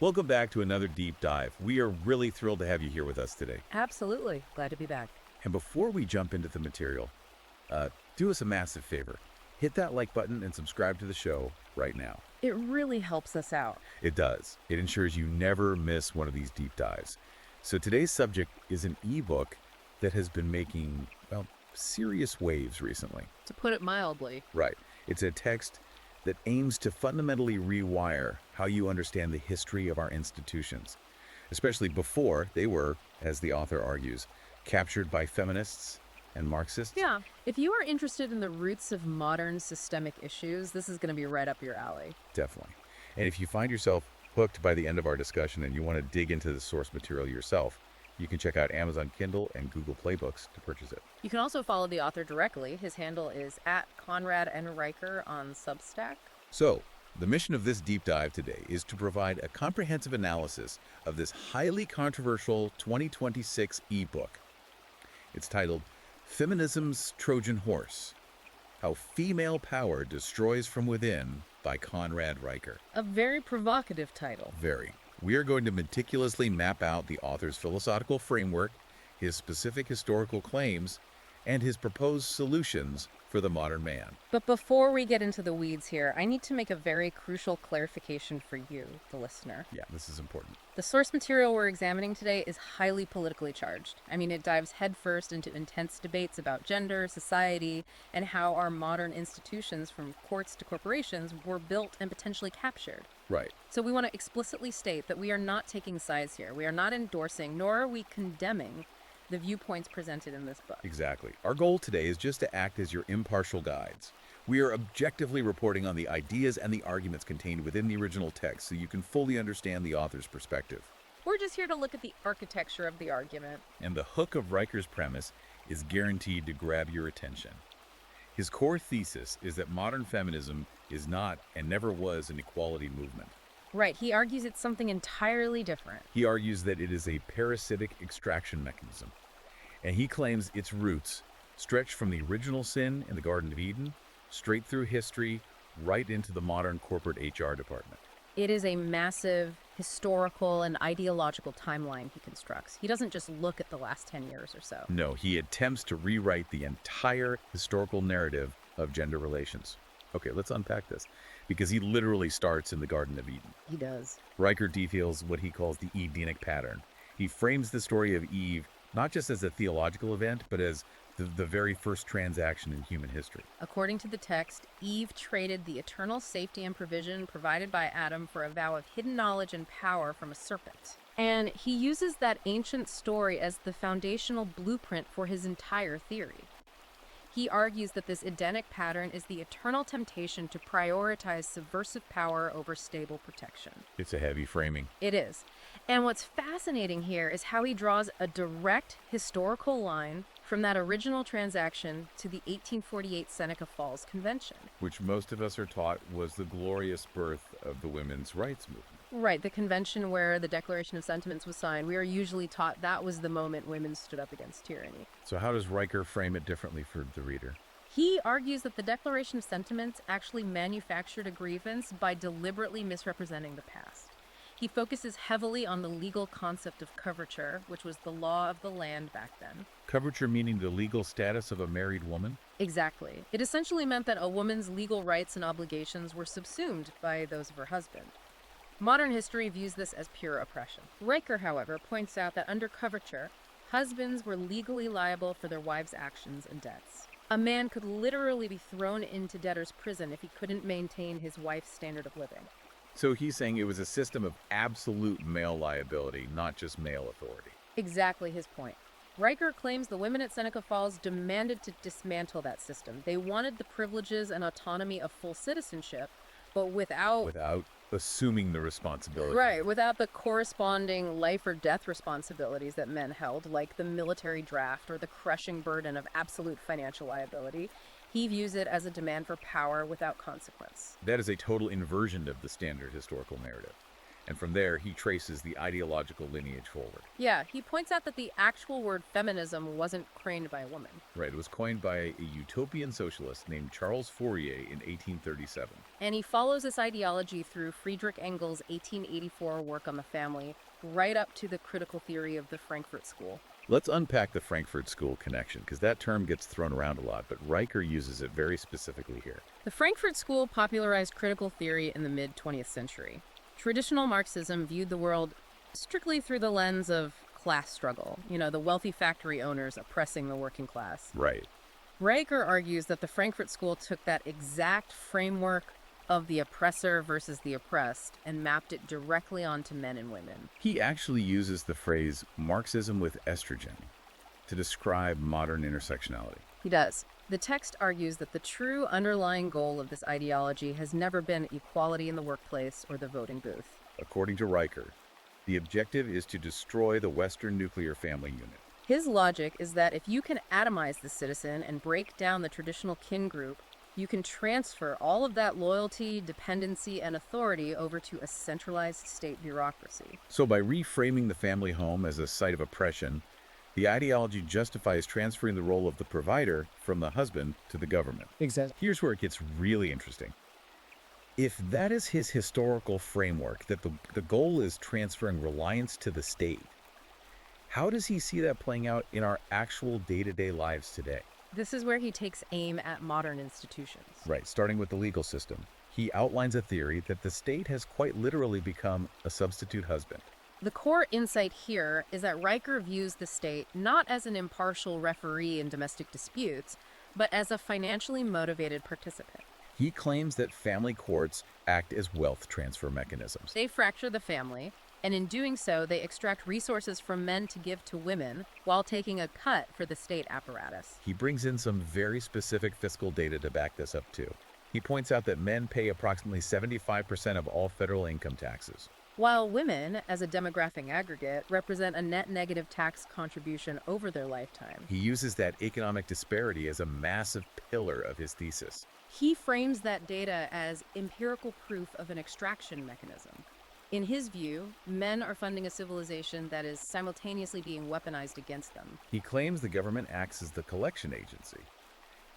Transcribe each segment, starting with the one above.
Welcome back to another deep dive. We are really thrilled to have you here with us today. Absolutely. Glad to be back. And before we jump into the material, do us a massive favor. Hit that like button and subscribe to the show right now. It really helps us out. It does. It ensures you never miss one of these deep dives. So today's subject is an ebook that has been making, well, serious waves recently. To put it mildly. Right. It's a text that aims to fundamentally rewire how you understand the history of our institutions, especially before they were, as the author argues, captured by feminists and Marxists. Yeah. If you are interested in the roots of modern systemic issues, this is going to be right up your alley. Definitely. And if you find yourself hooked by the end of our discussion and you want to dig into the source material yourself, you can check out Amazon Kindle and Google Play Books to purchase it. You can also follow the author directly. His handle is @ConradNRiker on Substack. So, the mission of this deep dive today is to provide a comprehensive analysis of this highly controversial 2026 ebook. It's titled Feminism's Trojan Horse: How Female Power Destroys from Within by Conrad Riker. A very provocative title. Very. We are going to meticulously map out the author's philosophical framework, his specific historical claims, and his proposed solutions for the modern man. But before we get into the weeds here, I need to make a very crucial clarification for you, the listener. Yeah, this is important. The source material we're examining today is highly politically charged. I mean, it dives headfirst into intense debates about gender, society, and how our modern institutions, from courts to corporations, were built and potentially captured. Right. So we want to explicitly state that we are not taking sides here. We are not endorsing, nor are we condemning the viewpoints presented in this book. Exactly. Our goal today is just to act as your impartial guides. We are objectively reporting on the ideas and the arguments contained within the original text so you can fully understand the author's perspective. We're just here to look at the architecture of the argument. And the hook of Riker's premise is guaranteed to grab your attention. His core thesis is that modern feminism is not and never was an equality movement. Right, he argues it's something entirely different. He argues that it is a parasitic extraction mechanism, and he claims its roots stretch from the original sin in the Garden of Eden, straight through history, right into the modern corporate HR department. It is a massive historical and ideological timeline he constructs. He doesn't just look at the last 10 years or so. No, he attempts to rewrite the entire historical narrative of gender relations. Okay, let's unpack this, because he literally starts in the Garden of Eden. He does. Riker details what he calls the Edenic pattern. He frames the story of Eve not just as a theological event, but as the very first transaction in human history. According to the text, Eve traded the eternal safety and provision provided by Adam for a vow of hidden knowledge and power from a serpent. And he uses that ancient story as the foundational blueprint for his entire theory. He argues that this Edenic pattern is the eternal temptation to prioritize subversive power over stable protection. It's a heavy framing. It is. And what's fascinating here is how he draws a direct historical line from that original transaction to the 1848 Seneca Falls Convention. Which most of us are taught was the glorious birth of the women's rights movement. Right, the convention where the Declaration of Sentiments was signed. We are usually taught that was the moment women stood up against tyranny. So how does Riker frame it differently for the reader? He argues that the Declaration of Sentiments actually manufactured a grievance by deliberately misrepresenting the past. He focuses heavily on the legal concept of coverture, which was the law of the land back then. Coverture meaning the legal status of a married woman? Exactly. It essentially meant that a woman's legal rights and obligations were subsumed by those of her husband. Modern history views this as pure oppression. Riker, however, points out that under coverture, husbands were legally liable for their wives' actions and debts. A man could literally be thrown into debtor's prison if he couldn't maintain his wife's standard of living. So he's saying it was a system of absolute male liability, not just male authority. Exactly his point. Riker claims the women at Seneca Falls demanded to dismantle that system. They wanted the privileges and autonomy of full citizenship, but without assuming the responsibility. Right, without the corresponding life or death responsibilities that men held, like the military draft or the crushing burden of absolute financial liability. He views it as a demand for power without consequence. That is a total inversion of the standard historical narrative. And from there, he traces the ideological lineage forward. Yeah, he points out that the actual word feminism wasn't coined by a woman. Right, it was coined by a utopian socialist named Charles Fourier in 1837. And he follows this ideology through Friedrich Engels' 1884 work on the family, right up to the critical theory of the Frankfurt School. Let's unpack the Frankfurt School connection, because that term gets thrown around a lot, but Riker uses it very specifically here. The Frankfurt School popularized critical theory in the mid-20th century. Traditional Marxism viewed the world strictly through the lens of class struggle, the wealthy factory owners oppressing the working class. Right. Riker argues that the Frankfurt School took that exact framework of the oppressor versus the oppressed and mapped it directly onto men and women. He actually uses the phrase Marxism with estrogen to describe modern intersectionality. He does. The text argues that the true underlying goal of this ideology has never been equality in the workplace or the voting booth. According to Riker, the objective is to destroy the Western nuclear family unit. His logic is that if you can atomize the citizen and break down the traditional kin group, you can transfer all of that loyalty, dependency, and authority over to a centralized state bureaucracy. So by reframing the family home as a site of oppression, the ideology justifies transferring the role of the provider from the husband to the government. Exactly. Here's where it gets really interesting. If that is his historical framework, that the goal is transferring reliance to the state, how does he see that playing out in our actual day-to-day lives today? This is where he takes aim at modern institutions. Right, starting with the legal system. He outlines a theory that the state has quite literally become a substitute husband. The core insight here is that Riker views the state not as an impartial referee in domestic disputes, but as a financially motivated participant. He claims that family courts act as wealth transfer mechanisms. They fracture the family, and in doing so, they extract resources from men to give to women while taking a cut for the state apparatus. He brings in some very specific fiscal data to back this up too. He points out that men pay approximately 75% of all federal income taxes, while women, as a demographic aggregate, represent a net negative tax contribution over their lifetime. He uses that economic disparity as a massive pillar of his thesis. He frames that data as empirical proof of an extraction mechanism. In his view, men are funding a civilization that is simultaneously being weaponized against them. He claims the government acts as the collection agency,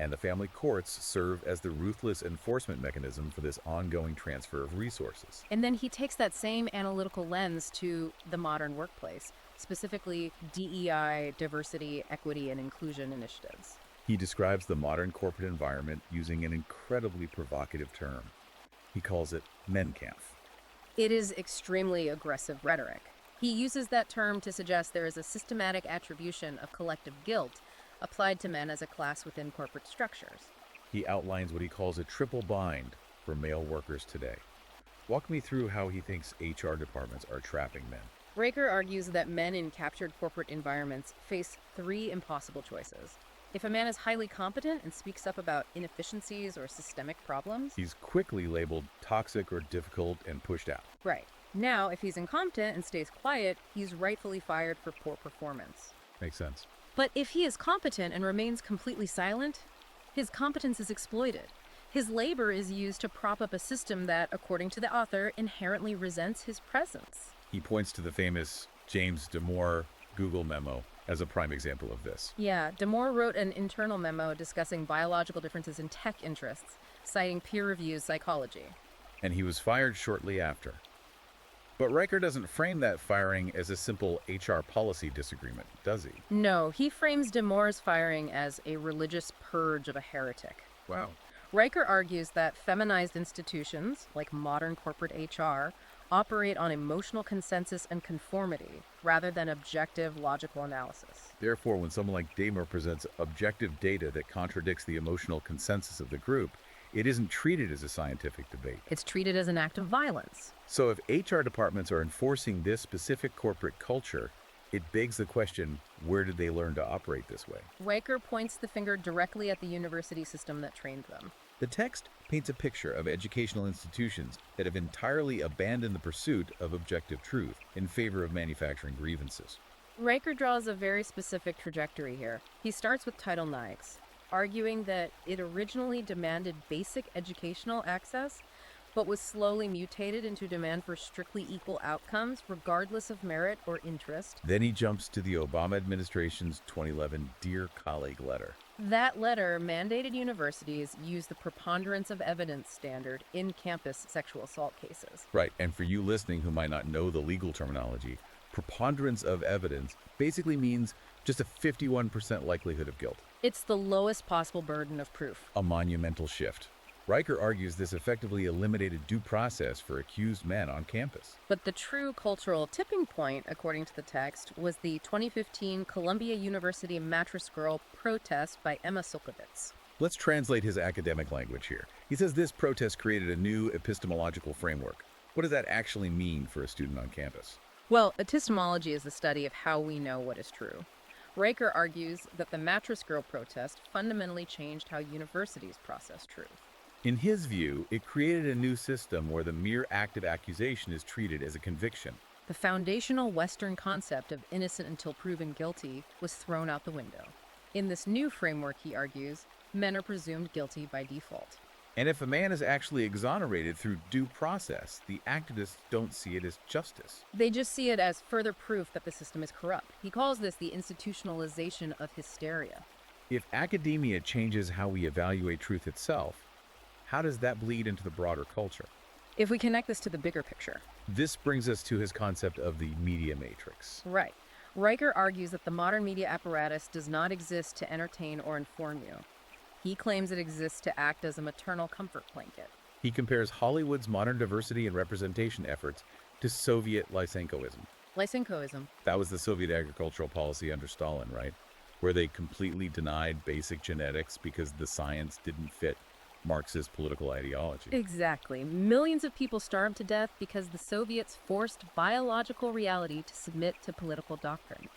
and the family courts serve as the ruthless enforcement mechanism for this ongoing transfer of resources. And then he takes that same analytical lens to the modern workplace, specifically DEI, diversity, equity, and inclusion initiatives. He describes the modern corporate environment using an incredibly provocative term. He calls it Menkampf. It is extremely aggressive rhetoric. He uses that term to suggest there is a systematic attribution of collective guilt applied to men as a class within corporate structures. He outlines what he calls a triple bind for male workers today. Walk me through how he thinks HR departments are trapping men. Riker argues that men in captured corporate environments face three impossible choices. If a man is highly competent and speaks up about inefficiencies or systemic problems, he's quickly labeled toxic or difficult and pushed out. Right. Now, if he's incompetent and stays quiet, he's rightfully fired for poor performance. Makes sense. But if he is competent and remains completely silent, his competence is exploited. His labor is used to prop up a system that, according to the author, inherently resents his presence. He points to the famous James Damore Google memo as a prime example of this. Yeah, Damore wrote an internal memo discussing biological differences in tech interests, citing peer-reviewed psychology. And he was fired shortly after. But Riker doesn't frame that firing as a simple HR policy disagreement, does he? No, he frames Damore's firing as a religious purge of a heretic. Wow. Riker argues that feminized institutions, like modern corporate HR, operate on emotional consensus and conformity rather than objective logical analysis. Therefore, when someone like Damore presents objective data that contradicts the emotional consensus of the group, it isn't treated as a scientific debate. It's treated as an act of violence. So if HR departments are enforcing this specific corporate culture, it begs the question, where did they learn to operate this way? Riker points the finger directly at the university system that trained them. The text paints a picture of educational institutions that have entirely abandoned the pursuit of objective truth in favor of manufacturing grievances. Riker draws a very specific trajectory here. He starts with Title IX, arguing that it originally demanded basic educational access, but was slowly mutated into demand for strictly equal outcomes, regardless of merit or interest. Then he jumps to the Obama administration's 2011 Dear Colleague letter. That letter mandated universities use the preponderance of evidence standard in campus sexual assault cases. Right, and for you listening who might not know the legal terminology, preponderance of evidence basically means just a 51% likelihood of guilt. It's the lowest possible burden of proof. A monumental shift. Riker argues this effectively eliminated due process for accused men on campus. But the true cultural tipping point, according to the text, was the 2015 Columbia University Mattress Girl protest by Emma Sulkowicz. Let's translate his academic language here. He says this protest created a new epistemological framework. What does that actually mean for a student on campus? Well, epistemology is the study of how we know what is true. Riker argues that the Mattress Girl protest fundamentally changed how universities process truth. In his view, it created a new system where the mere act of accusation is treated as a conviction. The foundational Western concept of innocent until proven guilty was thrown out the window. In this new framework, he argues, men are presumed guilty by default. And if a man is actually exonerated through due process, the activists don't see it as justice. They just see it as further proof that the system is corrupt. He calls this the institutionalization of hysteria. If academia changes how we evaluate truth itself, how does that bleed into the broader culture? If we connect this to the bigger picture. This brings us to his concept of the media matrix. Right. Riker argues that the modern media apparatus does not exist to entertain or inform you. He claims it exists to act as a maternal comfort blanket. He compares Hollywood's modern diversity and representation efforts to Soviet Lysenkoism. Lysenkoism. That was the Soviet agricultural policy under Stalin, right? Where they completely denied basic genetics because the science didn't fit Marxist political ideology. Exactly. Millions of people starved to death because the Soviets forced biological reality to submit to political doctrine.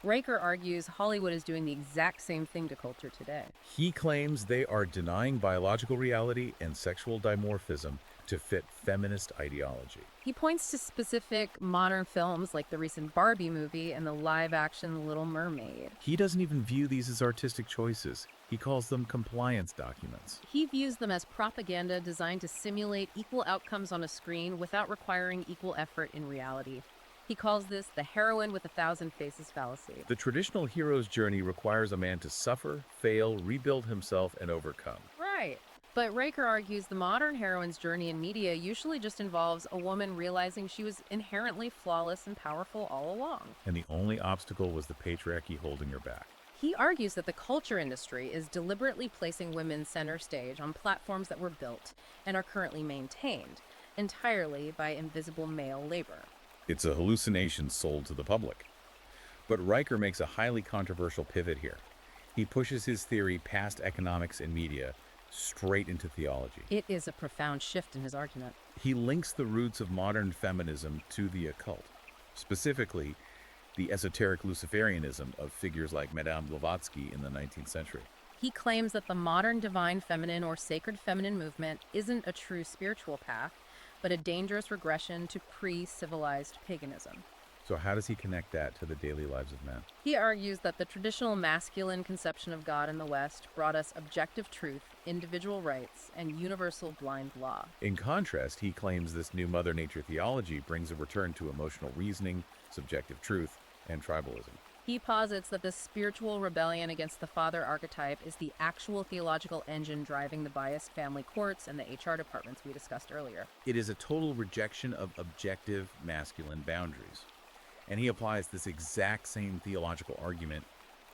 Riker argues Hollywood is doing the exact same thing to culture today. He claims they are denying biological reality and sexual dimorphism to fit feminist ideology. He points to specific modern films like the recent Barbie movie and the live-action Little Mermaid. He doesn't even view these as artistic choices. He calls them compliance documents. He views them as propaganda designed to simulate equal outcomes on a screen without requiring equal effort in reality. He calls this the heroine with 1,000 faces fallacy. The traditional hero's journey requires a man to suffer, fail, rebuild himself, and overcome. Right. But Riker argues the modern heroine's journey in media usually just involves a woman realizing she was inherently flawless and powerful all along. And the only obstacle was the patriarchy holding her back. He argues that the culture industry is deliberately placing women center stage on platforms that were built and are currently maintained entirely by invisible male labor. It's a hallucination sold to the public. But Riker makes a highly controversial pivot here. He pushes his theory past economics and media straight into theology. It is a profound shift in his argument. He links the roots of modern feminism to the occult, specifically the esoteric Luciferianism of figures like Madame Blavatsky in the 19th century. He claims that the modern divine feminine or sacred feminine movement isn't a true spiritual path, but a dangerous regression to pre-civilized paganism. So how does he connect that to the daily lives of men? He argues that the traditional masculine conception of God in the West brought us objective truth, individual rights, and universal blind law. In contrast, he claims this new Mother Nature theology brings a return to emotional reasoning, subjective truth, and tribalism. He posits that this spiritual rebellion against the father archetype is the actual theological engine driving the biased family courts and the HR departments we discussed earlier. It is a total rejection of objective masculine boundaries. And he applies this exact same theological argument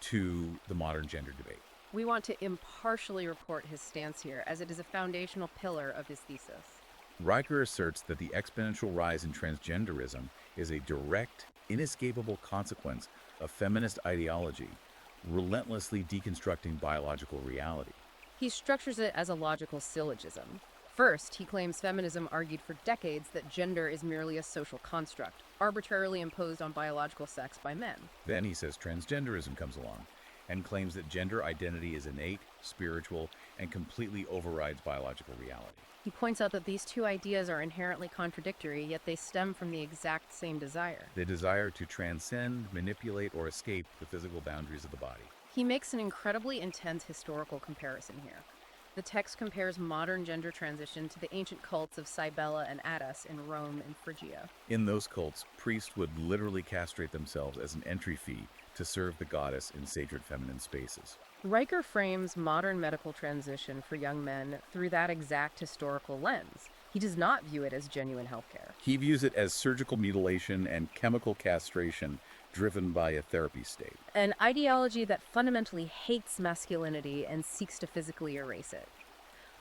to the modern gender debate. We want to impartially report his stance here, as it is a foundational pillar of his thesis. Riker asserts that the exponential rise in transgenderism is a direct, inescapable consequence of feminist ideology, relentlessly deconstructing biological reality. He structures it as a logical syllogism. First, he claims feminism argued for decades that gender is merely a social construct, arbitrarily imposed on biological sex by men. Then he says transgenderism comes along and claims that gender identity is innate, spiritual, and completely overrides biological reality. He points out that these two ideas are inherently contradictory, yet they stem from the exact same desire. The desire to transcend, manipulate, or escape the physical boundaries of the body. He makes an incredibly intense historical comparison here. The text compares modern gender transition to the ancient cults of Cybele and Attis in Rome and Phrygia. In those cults, priests would literally castrate themselves as an entry fee to serve the goddess in sacred feminine spaces. Riker frames modern medical transition for young men through that exact historical lens. He does not view it as genuine healthcare. He views it as surgical mutilation and chemical castration driven by a therapy state. An ideology that fundamentally hates masculinity and seeks to physically erase it.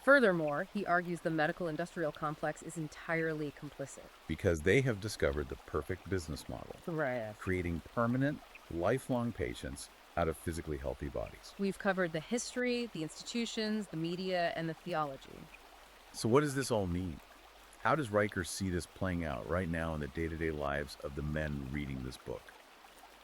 Furthermore, he argues the medical-industrial complex is entirely complicit. Because they have discovered the perfect business model, Right. creating permanent, lifelong patients out of physically healthy bodies. We've covered the history, the institutions, the media, and the theology. So what does this all mean? How does Riker see this playing out right now in the day-to-day lives of the men reading this book?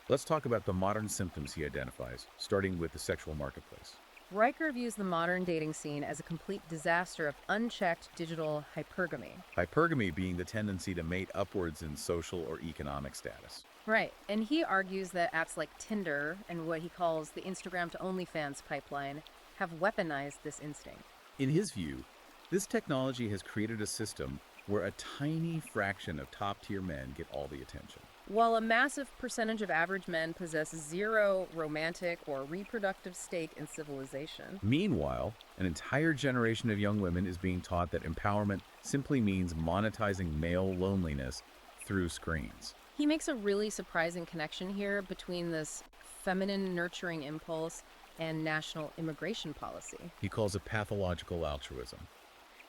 Let's talk about the modern symptoms he identifies, starting with the sexual marketplace. Riker views the modern dating scene as a complete disaster of unchecked digital hypergamy. Hypergamy being the tendency to mate upwards in social or economic status. Right, and he argues that apps like Tinder and what he calls the Instagram to OnlyFans pipeline have weaponized this instinct. In his view, this technology has created a system where a tiny fraction of top-tier men get all the attention. While a massive percentage of average men possess zero romantic or reproductive stake in civilization. Meanwhile, an entire generation of young women is being taught that empowerment simply means monetizing male loneliness through screens. He makes a really surprising connection here between this feminine nurturing impulse and national immigration policy. He calls it pathological altruism.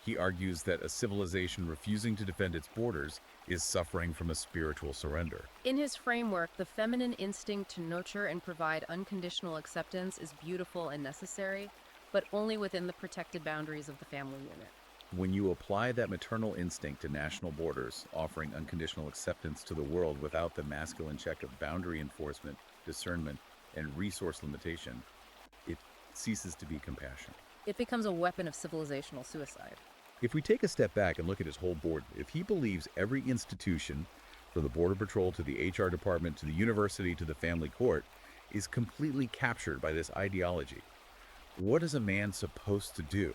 He argues that a civilization refusing to defend its borders is suffering from a spiritual surrender. In his framework, the feminine instinct to nurture and provide unconditional acceptance is beautiful and necessary, but only within the protected boundaries of the family unit. When you apply that maternal instinct to national borders, offering unconditional acceptance to the world without the masculine check of boundary enforcement, discernment, and resource limitation, it ceases to be compassion. It becomes a weapon of civilizational suicide. If we take a step back and look at his whole board, if he believes every institution, from the Border Patrol to the HR department to the university to the family court, is completely captured by this ideology, what is a man supposed to do?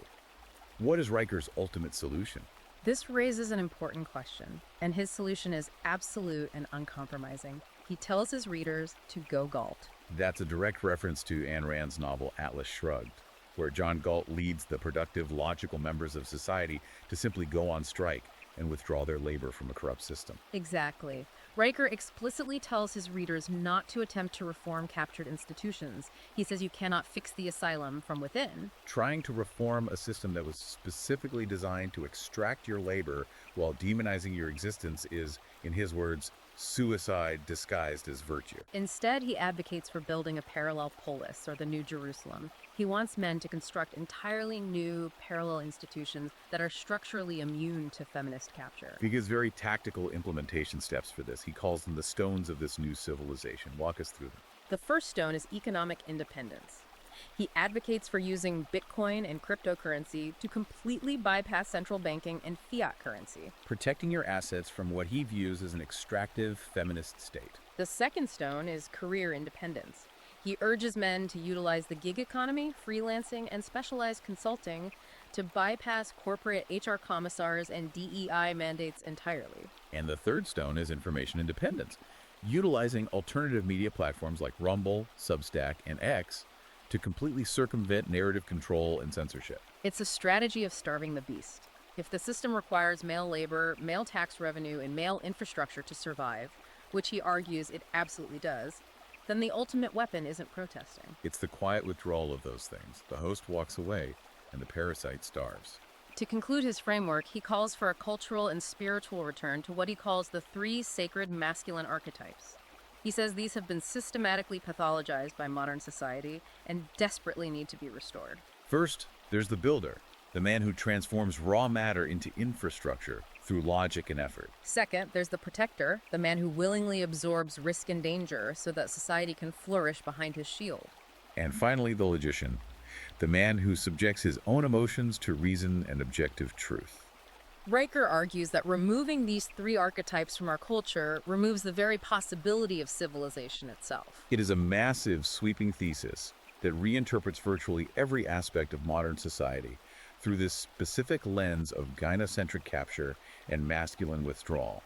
What is Riker's ultimate solution? This raises an important question, and his solution is absolute and uncompromising. He tells his readers to go Galt. That's a direct reference to Ayn Rand's novel Atlas Shrugged, where John Galt leads the productive, logical members of society to simply go on strike and withdraw their labor from a corrupt system. Exactly. Riker explicitly tells his readers not to attempt to reform captured institutions. He says you cannot fix the asylum from within. Trying to reform a system that was specifically designed to extract your labor while demonizing your existence is, in his words, suicide disguised as virtue. Instead, he advocates for building a parallel polis, or the New Jerusalem. He wants men to construct entirely new parallel institutions that are structurally immune to feminist capture. He gives very tactical implementation steps for this. He calls them the stones of this new civilization. Walk us through them. The first stone is economic independence. He advocates for using Bitcoin and cryptocurrency to completely bypass central banking and fiat currency. Protecting your assets from what he views as an extractive feminist state. The second stone is career independence. He urges men to utilize the gig economy, freelancing, and specialized consulting to bypass corporate HR commissars and DEI mandates entirely. And the third stone is information independence, utilizing alternative media platforms like Rumble, Substack, and X to completely circumvent narrative control and censorship. It's a strategy of starving the beast. If the system requires male labor, male tax revenue, and male infrastructure to survive, which he argues it absolutely does, then the ultimate weapon isn't protesting. It's the quiet withdrawal of those things. The host walks away, and the parasite starves. To conclude his framework, he calls for a cultural and spiritual return to what he calls the three sacred masculine archetypes. He says these have been systematically pathologized by modern society and desperately need to be restored. First, there's the builder, the man who transforms raw matter into infrastructure through logic and effort. Second, there's the protector, the man who willingly absorbs risk and danger so that society can flourish behind his shield. And finally, the logician, the man who subjects his own emotions to reason and objective truth. Riker argues that removing these three archetypes from our culture removes the very possibility of civilization itself. It is a massive, sweeping thesis that reinterprets virtually every aspect of modern society through this specific lens of gynocentric capture and masculine withdrawal,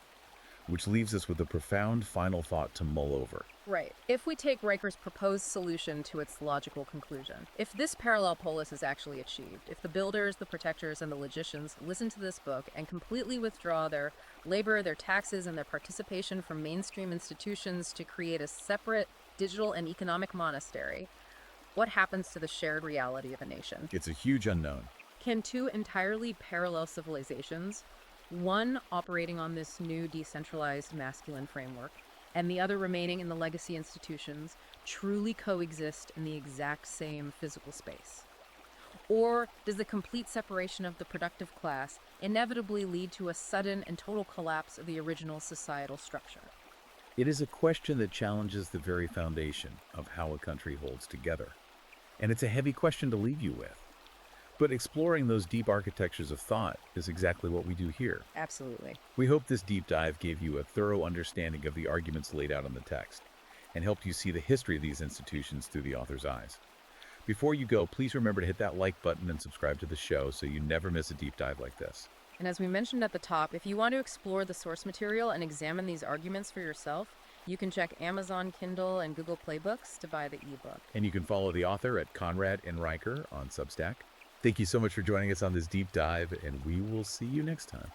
which leaves us with a profound final thought to mull over. Right. If we take Riker's proposed solution to its logical conclusion, if this parallel polis is actually achieved, if the builders, the protectors, and the logicians listen to this book and completely withdraw their labor, their taxes, and their participation from mainstream institutions to create a separate digital and economic monastery, what happens to the shared reality of a nation? It's a huge unknown. Can two entirely parallel civilizations, one operating on this new decentralized masculine framework, and the other remaining in the legacy institutions, truly coexist in the exact same physical space? Or does the complete separation of the productive class inevitably lead to a sudden and total collapse of the original societal structure? It is a question that challenges the very foundation of how a country holds together. And it's a heavy question to leave you with. But exploring those deep architectures of thought is exactly what we do here. Absolutely. We hope this deep dive gave you a thorough understanding of the arguments laid out in the text and helped you see the history of these institutions through the author's eyes. Before you go, please remember to hit that like button and subscribe to the show so you never miss a deep dive like this. And as we mentioned at the top, if you want to explore the source material and examine these arguments for yourself, you can check Amazon Kindle and Google Play Books to buy the ebook. And you can follow the author at Conrad and Riker on Substack. Thank you so much for joining us on this deep dive, and we will see you next time.